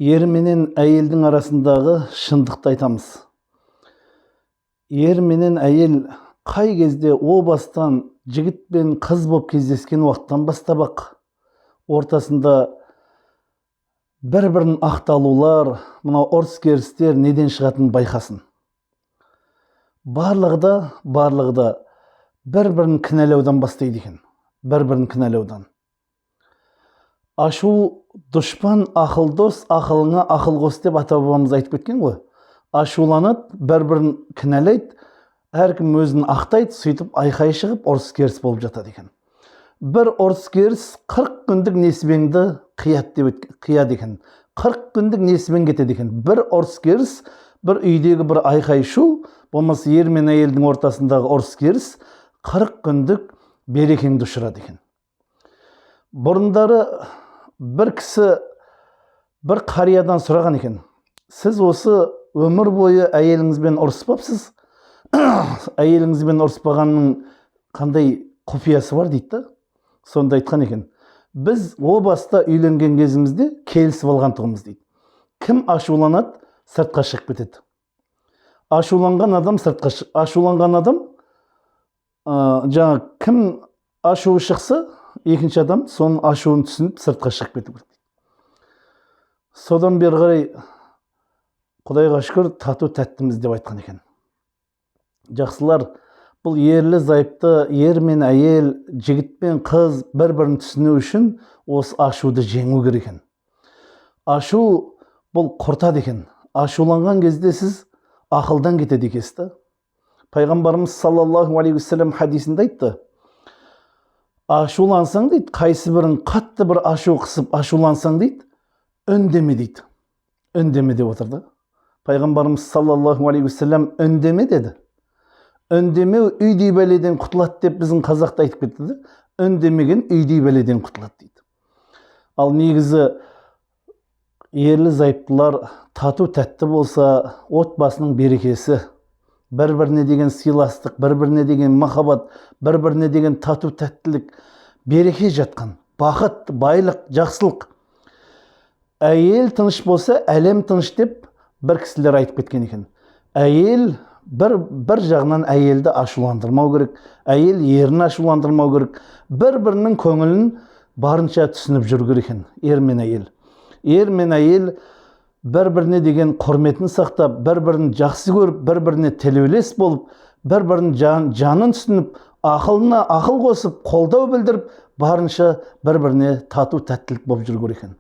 Ер менен әйелдің арасындағы шындықты айтамыз. Ер менен әйел қай кезде о бастан жігіт пен қыз боп кездескен уақыттан бастап-ақ ортасында бір-бірін ақталулар, мына ұрыс-керістер неден шығатынын байқасын. Барлығы да бір-бірін кінәлаудан бастайды екен. Бір-бірін кінәлаудан. Ашу дұшпан, ақыл дос, ақылыңа ақыл қос деп ата-бабамыз айтып кеткен ғой. Ашуланады, бір-бірін кінәлайды, әркім өзін ақтайды, сөйтіп айқай шығып ұрыс-керіс болып жатады екен. Бір ұрыс-керіс 40 күндік несібеңді қияды екен. 40 күндік несібең кетеді екен. Бір ұрыс-керіс, бір үйдегі бір айқай шу, болмаса ер мен әйелдің ортасындағы ұрыс-керіс 40 күндік берекеңді ұшырады екен. Бұрындары бір кісі бір қариядан сұраған екен: сіз осы өмір бойы әйеліңізбен ұрыспапсыз? Әйеліңізбен ұрыспағанның қандай құпиясы бар дейді. Сонда айтқан екен: біз о баста үйленген кезімізде келісіп алғандығымыз дейді. Кім ашуланады, сыртқа шығып кетеді. Ашуланған адам сыртқа ашуланған адам жаңа кім ашуы шықса, екінші адам соның ашуын түсініп сыртқа шығып кету керек. Содан бері қарай Құдайға шүкір тату тәттіміз деп айтқан екен. Жақсылар, бұл ерлі зайыпты, ер мен әйел, жігіт пен қыз бір-бірін түсіну үшін осы ашуды жеңу керек екен. Ашу бұл құртады екен. Ашуланған кезде сіз ақылдан кетеді екенсіз. Пайғамбарымыз саллаллаху алейхи уассалам хадисінде айтты: ашулансаң дейді, қайсы бірін қатты бір ашу қысып ашулансаң дейді, үндеме дейді. Үндеме деп отырды. Пайғамбарымыз саллаллаху алейхи уассалам үндеме деді. Үндемеу үйдей бәледен құтылады деп біздің қазақта айтып кетті. Үндемеген үйдей бәледен құтылады дейді. Ал негізі ерлі зайыптылар тату тәтті болса, отбасының берекесі, бір-біріне деген сыйластық, бір-біріне деген махаббат, бір-біріне деген тату тәттілік, береке жатқан, бақыт, байлық, жақсылық. Әйел тыныш болса, әлем тыныш деп бір кісілер айтып кеткен екен. Әйел бір жағынан әйелді ашуландырмау керек, әйел ерін ашуландырмау керек, бір-бірінің көңілін барынша түсініп жүру керек екен, ер мен әйел. Ер мен әйел бір-біріне деген құрметін сақтап, бір-бірін жақсы көріп, бір-біріне тілеулес болып, бір-бірінің жанын түсініп, ақылына ақыл қосып, қолдау білдіріп, барынша бір-біріне тату тәттілік болып жүру керек екен.